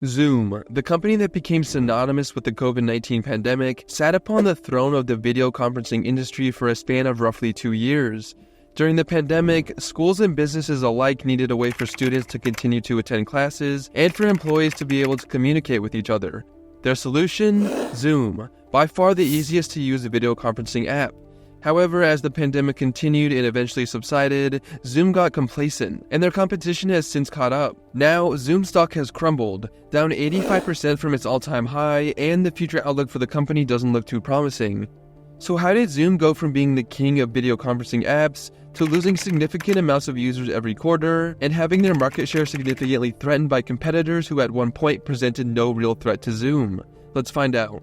Zoom, the company that became synonymous with the COVID-19 pandemic, sat upon the throne of the video conferencing industry for a span of roughly 2 years. During the pandemic, schools and businesses alike needed a way for students to continue to attend classes and for employees to be able to communicate with each other. Their solution? Zoom, by far the easiest to use video conferencing app. However, as the pandemic continued and eventually subsided, Zoom got complacent, and their competition has since caught up. Now, Zoom stock has crumbled, down 85% from its all-time high, and the future outlook for the company doesn't look too promising. So how did Zoom go from being the king of video conferencing apps to losing significant amounts of users every quarter, and having their market share significantly threatened by competitors who at one point presented no real threat to Zoom? Let's find out.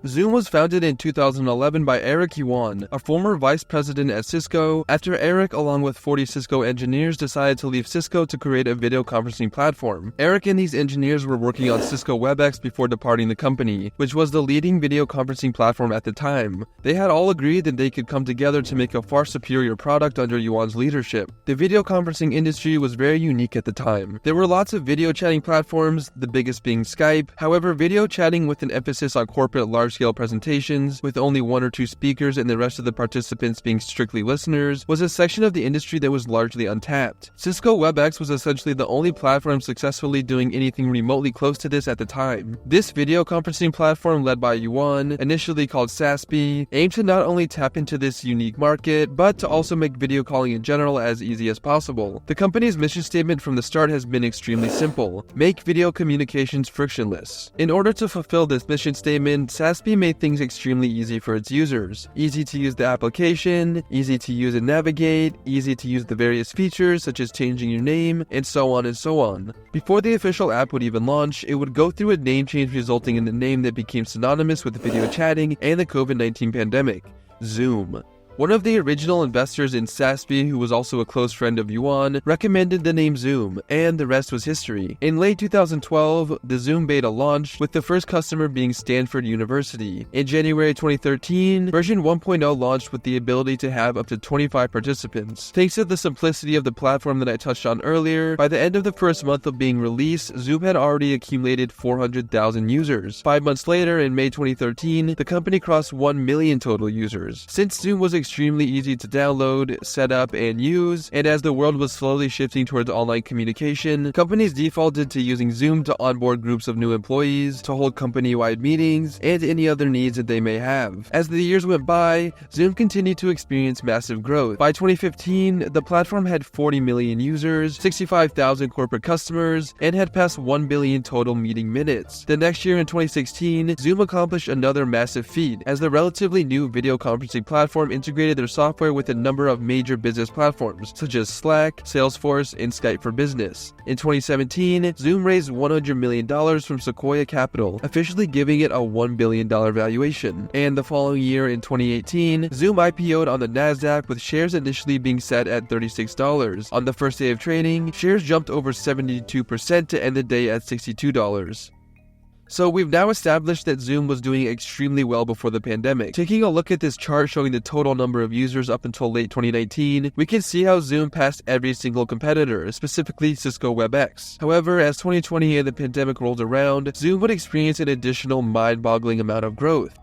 Zoom was founded in 2011 by Eric Yuan, a former vice president at Cisco, after Eric, along with 40 Cisco engineers, decided to leave Cisco to create a video conferencing platform. Eric and these engineers were working on Cisco WebEx before departing the company, which was the leading video conferencing platform at the time. They had all agreed that they could come together to make a far superior product under Yuan's leadership. The video conferencing industry was very unique at the time. There were lots of video chatting platforms, the biggest being Skype. However, video chatting with an emphasis on corporate large-scale presentations, with only 1 or 2 speakers and the rest of the participants being strictly listeners, was a section of the industry that was largely untapped. Cisco WebEx was essentially the only platform successfully doing anything remotely close to this at the time. This video conferencing platform, led by Yuan, initially called SASP, aimed to not only tap into this unique market, but to also make video calling in general as easy as possible. The company's mission statement from the start has been extremely simple: make video communications frictionless. In order to fulfill this mission statement, SASP made things extremely easy for its users. Easy to use the application, easy to use and navigate, easy to use the various features such as changing your name, and so on and so on. Before the official app would even launch, it would go through a name change resulting in the name that became synonymous with video chatting and the COVID-19 pandemic: Zoom. One of the original investors in SASP, who was also a close friend of Yuan, recommended the name Zoom, and the rest was history. In late 2012, the Zoom beta launched, with the first customer being Stanford University. In January 2013, version 1.0 launched with the ability to have up to 25 participants. Thanks to the simplicity of the platform that I touched on earlier, by the end of the first month of being released, Zoom had already accumulated 400,000 users. 5 months later, in May 2013, the company crossed 1 million total users. Since Zoom was extremely easy to download, set up, and use, and as the world was slowly shifting towards online communication, companies defaulted to using Zoom to onboard groups of new employees, to hold company-wide meetings, and any other needs that they may have. As the years went by, Zoom continued to experience massive growth. By 2015, the platform had 40 million users, 65,000 corporate customers, and had passed 1 billion total meeting minutes. The next year, in 2016, Zoom accomplished another massive feat, as the relatively new video conferencing platform integrated their software with a number of major business platforms, such as Slack, Salesforce, and Skype for Business. In 2017, Zoom raised $100 million from Sequoia Capital, officially giving it a $1 billion valuation. And the following year, in 2018, Zoom IPO'd on the NASDAQ, with shares initially being set at $36. On the first day of trading, shares jumped over 72% to end the day at $62. So we've now established that Zoom was doing extremely well before the pandemic. Taking a look at this chart showing the total number of users up until late 2019, we can see how Zoom passed every single competitor, specifically Cisco WebEx. However, as 2020 and the pandemic rolled around, Zoom would experience an additional mind-boggling amount of growth.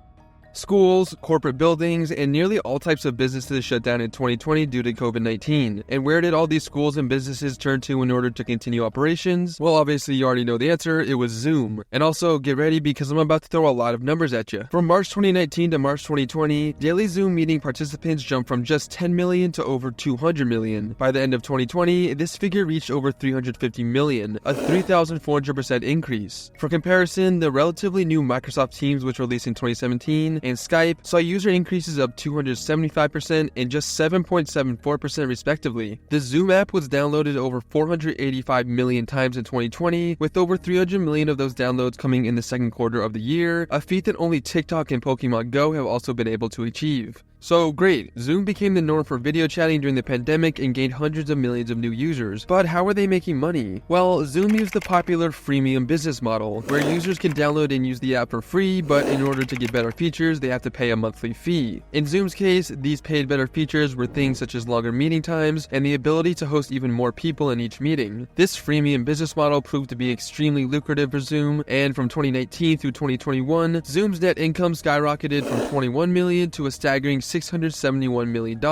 Schools, corporate buildings, and nearly all types of businesses shut down in 2020 due to COVID-19. And where did all these schools and businesses turn to in order to continue operations? Well, obviously you already know the answer. It was Zoom. And also, get ready because I'm about to throw a lot of numbers at you. From March 2019 to March 2020, daily Zoom meeting participants jumped from just 10 million to over 200 million. By the end of 2020, this figure reached over 350 million, a 3,400% increase. For comparison, the relatively new Microsoft Teams, which released in 2017, and Skype saw user increases of 275% and just 7.74% respectively. The Zoom app was downloaded over 485 million times in 2020, with over 300 million of those downloads coming in the second quarter of the year, a feat that only TikTok and Pokemon Go have also been able to achieve. So great, Zoom became the norm for video chatting during the pandemic and gained hundreds of millions of new users. But how are they making money? Well, Zoom used the popular freemium business model, where users can download and use the app for free, but in order to get better features, they have to pay a monthly fee. In Zoom's case, these paid better features were things such as longer meeting times and the ability to host even more people in each meeting. This freemium business model proved to be extremely lucrative for Zoom, and from 2019 through 2021, Zoom's net income skyrocketed from $21 million to a staggering $671 million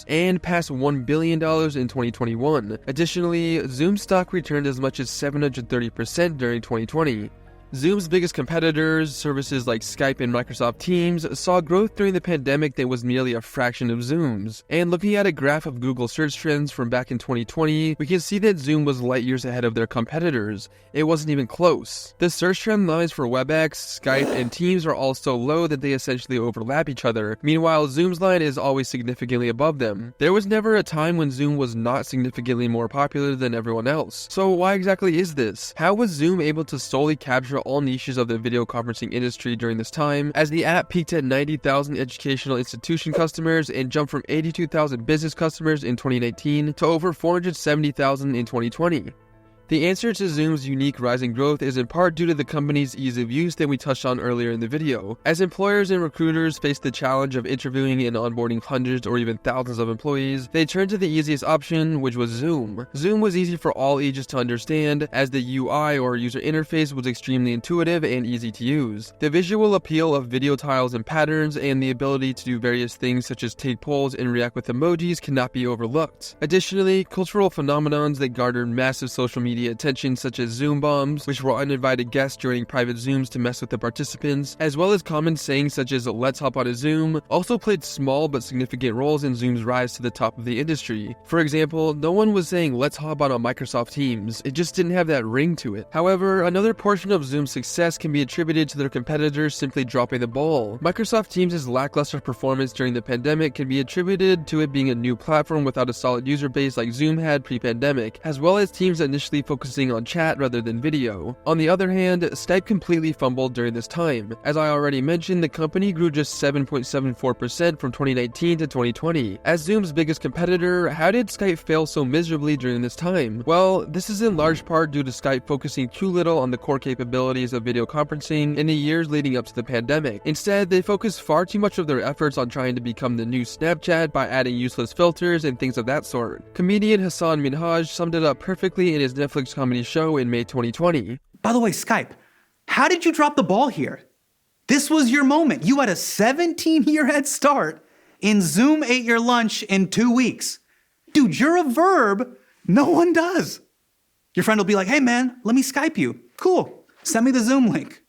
and passed $1 billion in 2021. Additionally, Zoom stock returned as much as 730% during 2020. Zoom's biggest competitors, services like Skype and Microsoft Teams, saw growth during the pandemic that was merely a fraction of Zoom's. And looking at a graph of Google search trends from back in 2020, we can see that Zoom was light years ahead of their competitors. It wasn't even close. The search trend lines for WebEx, Skype, and Teams are all so low that they essentially overlap each other. Meanwhile, Zoom's line is always significantly above them. There was never a time when Zoom was not significantly more popular than everyone else. So why exactly is this? How was Zoom able to solely capture all niches of the video conferencing industry during this time, as the app peaked at 90,000 educational institution customers and jumped from 82,000 business customers in 2019 to over 470,000 in 2020? The answer to Zoom's unique rising growth is in part due to the company's ease of use that we touched on earlier in the video. As employers and recruiters face the challenge of interviewing and onboarding hundreds or even thousands of employees, they turned to the easiest option, which was Zoom. Zoom was easy for all ages to understand, as the UI or user interface was extremely intuitive and easy to use. The visual appeal of video tiles and patterns and the ability to do various things such as take polls and react with emojis cannot be overlooked. Additionally, cultural phenomenons that garnered massive social media attention such as Zoom bombs, which were uninvited guests joining private Zooms to mess with the participants, as well as common sayings such as "let's hop on a Zoom," also played small but significant roles in Zoom's rise to the top of the industry. For example, no one was saying "let's hop on a Microsoft Teams," it just didn't have that ring to it. However, another portion of Zoom's success can be attributed to their competitors simply dropping the ball. Microsoft Teams' lackluster performance during the pandemic can be attributed to it being a new platform without a solid user base like Zoom had pre-pandemic, as well as Teams initially focusing on chat rather than video. On the other hand, Skype completely fumbled during this time. As I already mentioned, the company grew just 7.74% from 2019 to 2020. As Zoom's biggest competitor, how did Skype fail so miserably during this time? Well, this is in large part due to Skype focusing too little on the core capabilities of video conferencing in the years leading up to the pandemic. Instead, they focused far too much of their efforts on trying to become the new Snapchat by adding useless filters and things of that sort. Comedian Hassan Minhaj summed it up perfectly in his Netflix comedy show in May 2020. By the way, Skype, how did you drop the ball here? This was your moment. You had a 17-year head start, and Zoom ate your lunch in 2 weeks. Dude, you're a verb no one does. Your friend will be like, "Hey man, let me Skype you." Cool, send me the Zoom link.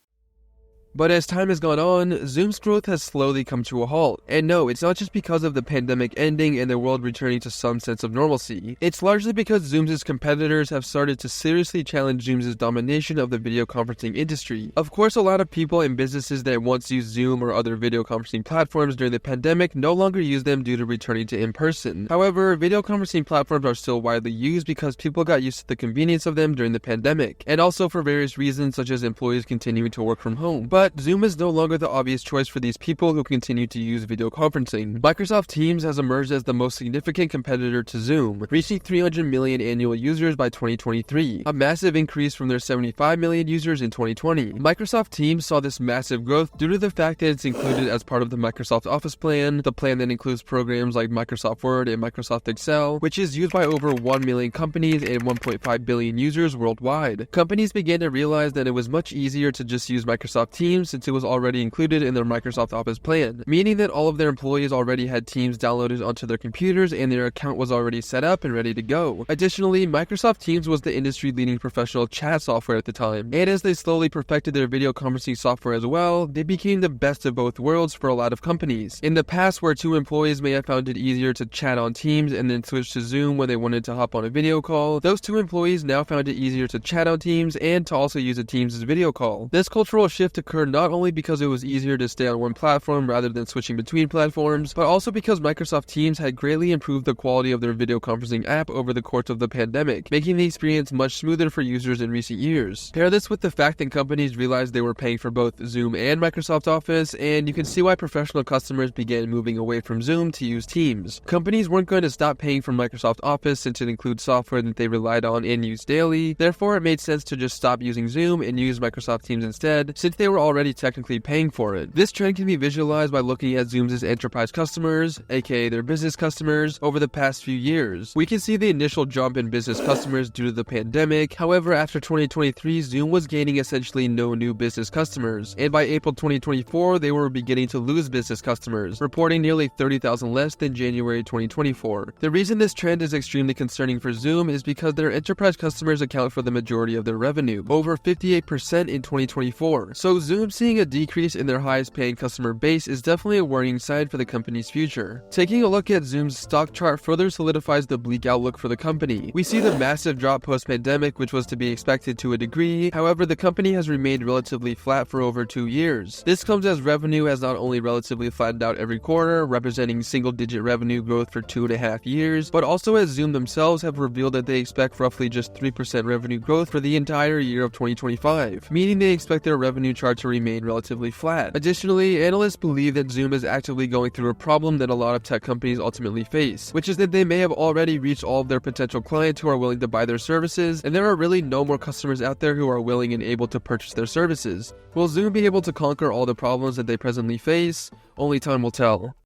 But as time has gone on, Zoom's growth has slowly come to a halt. And no, it's not just because of the pandemic ending and the world returning to some sense of normalcy. It's largely because Zoom's competitors have started to seriously challenge Zoom's domination of the video conferencing industry. Of course, a lot of people and businesses that once used Zoom or other video conferencing platforms during the pandemic no longer use them due to returning to in-person. However, video conferencing platforms are still widely used because people got used to the convenience of them during the pandemic, and also for various reasons such as employees continuing to work from home. But Zoom is no longer the obvious choice for these people who continue to use video conferencing. Microsoft Teams has emerged as the most significant competitor to Zoom, reaching 300 million annual users by 2023, a massive increase from their 75 million users in 2020. Microsoft Teams saw this massive growth due to the fact that it's included as part of the Microsoft Office plan, the plan that includes programs like Microsoft Word and Microsoft Excel, which is used by over 1 million companies and 1.5 billion users worldwide. Companies began to realize that it was much easier to just use Microsoft Teams since it was already included in their Microsoft Office plan, meaning that all of their employees already had Teams downloaded onto their computers and their account was already set up and ready to go. Additionally, Microsoft Teams was the industry-leading professional chat software at the time, and as they slowly perfected their video conferencing software as well, they became the best of both worlds for a lot of companies. In the past, where two employees may have found it easier to chat on Teams and then switch to Zoom when they wanted to hop on a video call, those two employees now found it easier to chat on Teams and to also use a Teams' video call. This cultural shift occurred popular not only because it was easier to stay on one platform rather than switching between platforms, but also because Microsoft Teams had greatly improved the quality of their video conferencing app over the course of the pandemic, making the experience much smoother for users in recent years. Pair this with the fact that companies realized they were paying for both Zoom and Microsoft Office, and you can see why professional customers began moving away from Zoom to use Teams. Companies weren't going to stop paying for Microsoft Office since it includes software that they relied on and used daily, therefore it made sense to just stop using Zoom and use Microsoft Teams instead, since they were already technically paying for it. This trend can be visualized by looking at Zoom's enterprise customers, aka their business customers, over the past few years. We can see the initial jump in business customers due to the pandemic. However, after 2023, Zoom was gaining essentially no new business customers, and by April 2024, they were beginning to lose business customers, reporting nearly 30,000 less than January 2024. The reason this trend is extremely concerning for Zoom is because their enterprise customers account for the majority of their revenue, over 58% in 2024. So Zoom seeing a decrease in their highest paying customer base is definitely a worrying sign for the company's future. Taking a look at Zoom's stock chart further solidifies the bleak outlook for the company. We see the massive drop post-pandemic, which was to be expected to a degree. However, the company has remained relatively flat for over 2 years. This comes as revenue has not only relatively flattened out every quarter, representing single-digit revenue growth for 2.5 years, but also as Zoom themselves have revealed that they expect roughly just 3% revenue growth for the entire year of 2025, meaning they expect their revenue chart to remain relatively flat. Additionally, analysts believe that Zoom is actively going through a problem that a lot of tech companies ultimately face, which is that they may have already reached all of their potential clients who are willing to buy their services, and there are really no more customers out there who are willing and able to purchase their services. Will Zoom be able to conquer all the problems that they presently face? Only time will tell.